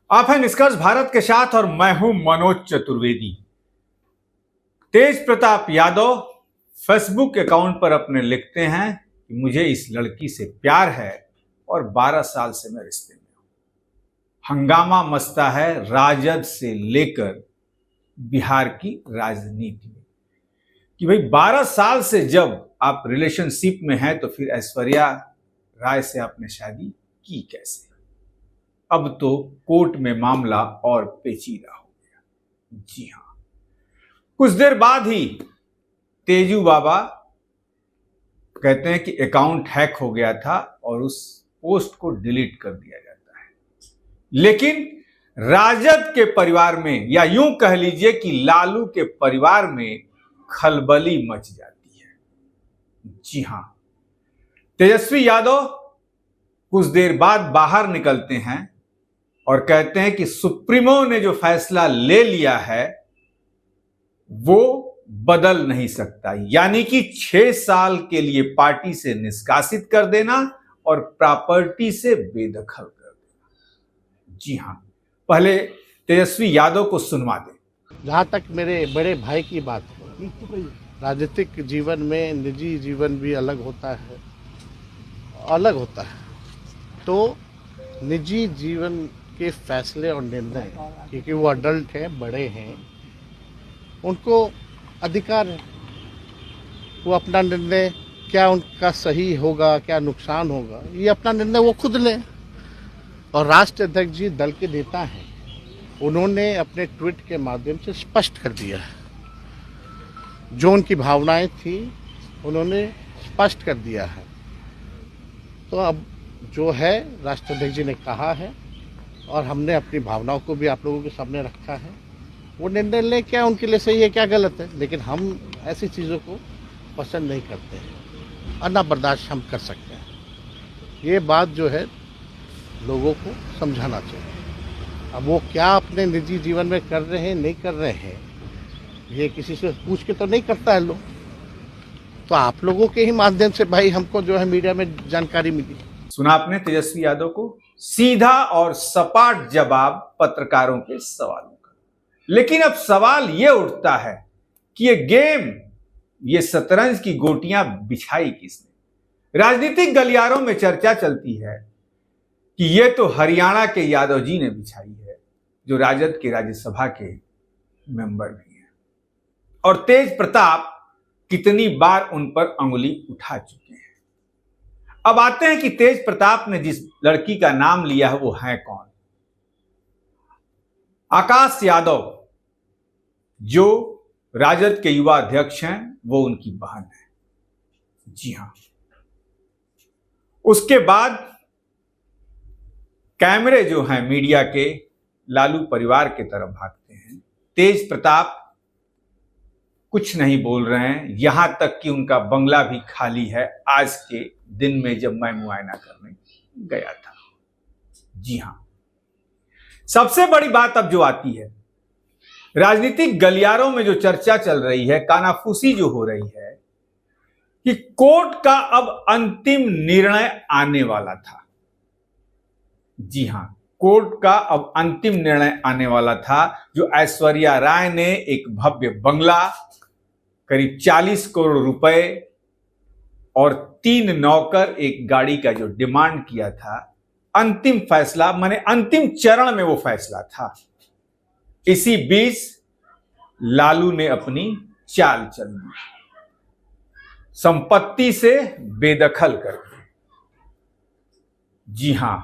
आप हैं निष्कर्ष भारत के साथ और मैं हूं मनोज चतुर्वेदी। तेज प्रताप यादव फेसबुक अकाउंट पर अपने लिखते हैं कि मुझे इस लड़की से प्यार है और 12 साल से मैं रिश्ते में हूं। हंगामा मचता है राजद से लेकर बिहार की राजनीति में कि भाई 12 साल से जब आप रिलेशनशिप में हैं तो फिर ऐश्वर्या राय से आपने शादी की कैसे। अब तो कोर्ट में मामला और पेचीदा हो गया। जी हां, कुछ देर बाद ही तेजू बाबा कहते हैं कि अकाउंट हैक हो गया था और उस पोस्ट को डिलीट कर दिया जाता है। लेकिन राजद के परिवार में, या यूं कह लीजिए कि लालू के परिवार में खलबली मच जाती है। जी हां, तेजस्वी यादव कुछ देर बाद बाहर निकलते हैं और कहते हैं कि सुप्रीमो ने जो फैसला ले लिया है वो बदल नहीं सकता, यानी कि 6 साल के लिए पार्टी से निष्कासित कर देना और प्रॉपर्टी से बेदखल कर देना। जी हां, पहले तेजस्वी यादव को सुनवा दें। जहाँ तक मेरे बड़े भाई की बात है, राजनीतिक जीवन में निजी जीवन भी अलग होता है, तो निजी जीवन के फैसले और निर्णय, क्योंकि वो अडल्ट हैं, बड़े हैं, उनको अधिकार है। वो अपना निर्णय, क्या उनका सही होगा, क्या नुकसान होगा, ये अपना निर्णय वो खुद लें। और राष्ट्रीय अध्यक्ष जी दल के नेता हैं, उन्होंने अपने ट्वीट के माध्यम से स्पष्ट कर दिया है, जो उनकी भावनाएं थी उन्होंने स्पष्ट कर दिया है। तो अब जो है राष्ट्रीय अध्यक्ष जी ने कहा है और हमने अपनी भावनाओं को भी आप लोगों के सामने रखा है। वो निर्णय ले, क्या उनके लिए सही है क्या गलत है, लेकिन हम ऐसी चीज़ों को पसंद नहीं करते हैं और ना बर्दाश्त हम कर सकते हैं। ये बात जो है लोगों को समझाना चाहिए। अब वो क्या अपने निजी जीवन में कर रहे हैं नहीं कर रहे हैं, ये किसी से पूछ के तो नहीं करता है लोग। तो आप लोगों के ही माध्यम से भाई हमको जो है मीडिया में जानकारी मिली। सुना आपने तेजस्वी यादव को, सीधा और सपाट जवाब पत्रकारों के सवालों का। लेकिन अब सवाल यह उठता है कि ये गेम, ये शतरंज की गोटियां बिछाई किसने। राजनीतिक गलियारों में चर्चा चलती है कि ये तो हरियाणा के यादव जी ने बिछाई है, जो राजद के राज्यसभा के मेंबर भी हैं, और तेज प्रताप कितनी बार उन पर अंगुली उठा चुके हैं। अब आते हैं कि तेज प्रताप ने जिस लड़की का नाम लिया है वो है कौन। आकाश यादव, जो राजद के युवा अध्यक्ष हैं, वो उनकी बहन है। जी हां, उसके बाद कैमरे जो हैं मीडिया के लालू परिवार की तरफ भागते हैं। तेज प्रताप कुछ नहीं बोल रहे हैं, यहां तक कि उनका बंगला भी खाली है आज के दिन में, जब मैं मुआयना करने गया था। जी हां, सबसे बड़ी बात अब जो आती है, राजनीतिक गलियारों में जो चर्चा चल रही है, कानाफूसी जो हो रही है कि कोर्ट का अब अंतिम निर्णय आने वाला था। जी हां, कोर्ट का अब अंतिम निर्णय आने वाला था, जो ऐश्वर्या राय ने एक भव्य बंगला, करीब 40 करोड़ रुपए और 3 नौकर, एक गाड़ी का जो डिमांड किया था, अंतिम फैसला, माने अंतिम चरण में वो फैसला था। इसी बीच लालू ने अपनी चाल चल दी, संपत्ति से बेदखल करके। जी हां,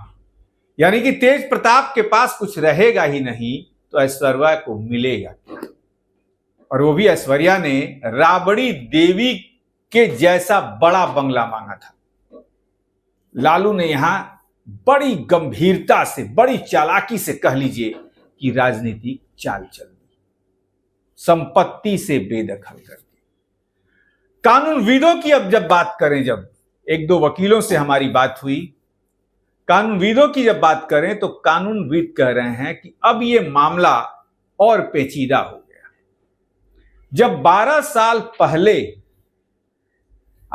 यानी कि तेज प्रताप के पास कुछ रहेगा ही नहीं तो ऐश्वर्या को मिलेगा क्या। और वो भी ऐश्वर्या ने राबड़ी देवी के जैसा बड़ा बंगला मांगा था। लालू ने यहां बड़ी गंभीरता से, बड़ी चालाकी से कह लीजिए कि राजनीतिक चाल चल दी, संपत्ति से बेदखल करके। कानूनविदों की अब जब बात करें, जब एक दो वकीलों से हमारी बात हुई, कानूनविदों की जब बात करें तो कानूनविद कह रहे हैं कि अब यह मामला और पेचीदा हो गया। जब 12 साल पहले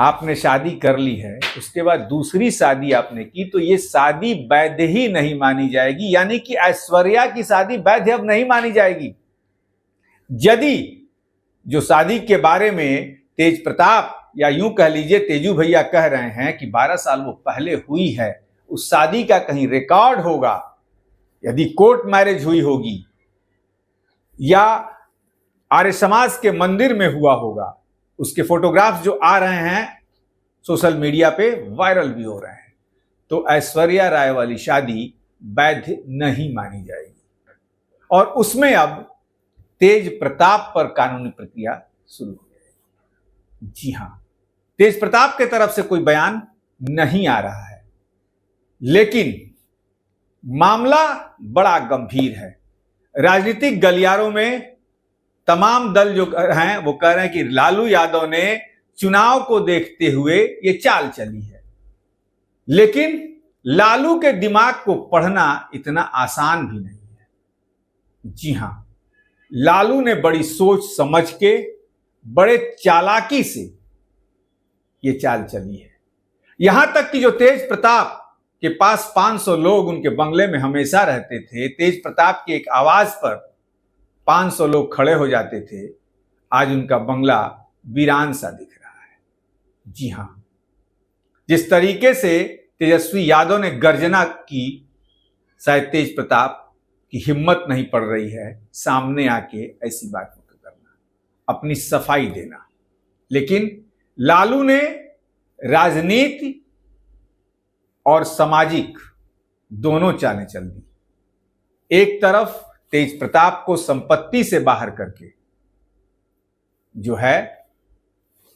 आपने शादी कर ली है, उसके बाद दूसरी शादी आपने की, तो ये शादी वैध ही नहीं मानी जाएगी। यानी कि ऐश्वर्या की शादी वैध अब नहीं मानी जाएगी। यदि जो शादी के बारे में तेज प्रताप या यूं कह लीजिए तेजू भैया कह रहे हैं कि 12 साल वो पहले हुई है, उस शादी का कहीं रिकॉर्ड होगा, यदि कोर्ट मैरिज हुई होगी या आर्य समाज के मंदिर में हुआ होगा, उसके फोटोग्राफ्स जो आ रहे हैं सोशल मीडिया पे वायरल भी हो रहे हैं, तो ऐश्वर्या राय वाली शादी वैध नहीं मानी जाएगी और उसमें अब तेज प्रताप पर कानूनी प्रक्रिया शुरू हो जाएगी। जी हां, तेज प्रताप के तरफ से कोई बयान नहीं आ रहा है, लेकिन मामला बड़ा गंभीर है। राजनीतिक गलियारों में तमाम दल जो हैं वो कह रहे हैं कि लालू यादव ने चुनाव को देखते हुए ये चाल चली है, लेकिन लालू के दिमाग को पढ़ना इतना आसान भी नहीं है। जी हां, लालू ने बड़ी सोच समझ के, बड़े चालाकी से ये चाल चली है। यहां तक कि जो तेज प्रताप के पास 500 लोग उनके बंगले में हमेशा रहते थे, तेज प्रताप की एक आवाज पर 500 लोग खड़े हो जाते थे, आज उनका बंगला वीरान सा दिख रहा है। जी हां, जिस तरीके से तेजस्वी यादव ने गर्जना की, शायद तेज प्रताप की हिम्मत नहीं पड़ रही है सामने आके ऐसी बात करना, अपनी सफाई देना। लेकिन लालू ने राजनीति और सामाजिक दोनों चालें चल दी। एक तरफ तेज प्रताप को संपत्ति से बाहर करके जो है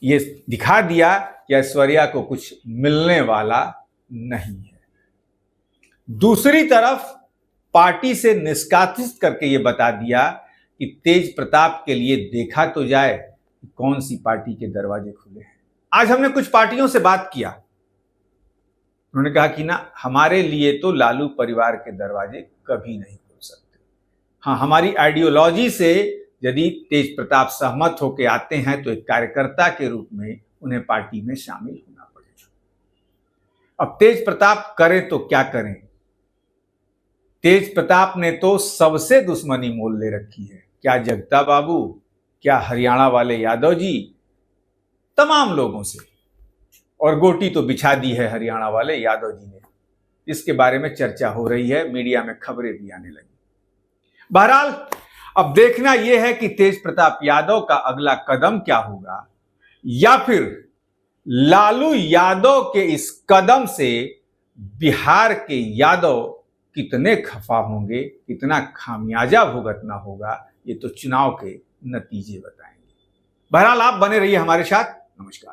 ये दिखा दिया कि ऐश्वर्या को कुछ मिलने वाला नहीं है। दूसरी तरफ पार्टी से निष्कासित करके ये बता दिया कि तेज प्रताप के लिए देखा तो जाए कि कौन सी पार्टी के दरवाजे खुले हैं। आज हमने कुछ पार्टियों से बात किया, उन्होंने कहा कि ना, हमारे लिए तो लालू परिवार के दरवाजे कभी नहीं खुल सकते। हाँ, हमारी आइडियोलॉजी से यदि तेज प्रताप सहमत होकर आते हैं तो एक कार्यकर्ता के रूप में उन्हें पार्टी में शामिल होना पड़ेगा। अब तेज प्रताप करें तो क्या करें? तेज प्रताप ने तो सबसे दुश्मनी मोल ले रखी है। क्या जगता बाबू, क्या हरियाणा वाले यादव जी, तमाम लोगों से, और गोटी तो बिछा दी है हरियाणा वाले यादव जी ने। इसके बारे में चर्चा हो रही है, मीडिया में खबरें भी आने लगी। बहरहाल अब देखना यह है कि तेज प्रताप यादव का अगला कदम क्या होगा, या फिर लालू यादव के इस कदम से बिहार के यादव कितने खफा होंगे, कितना खामियाजा भुगतना होगा, ये तो चुनाव के नतीजे बताएंगे। बहरहाल आप बने रहिए हमारे साथ। नमस्कार।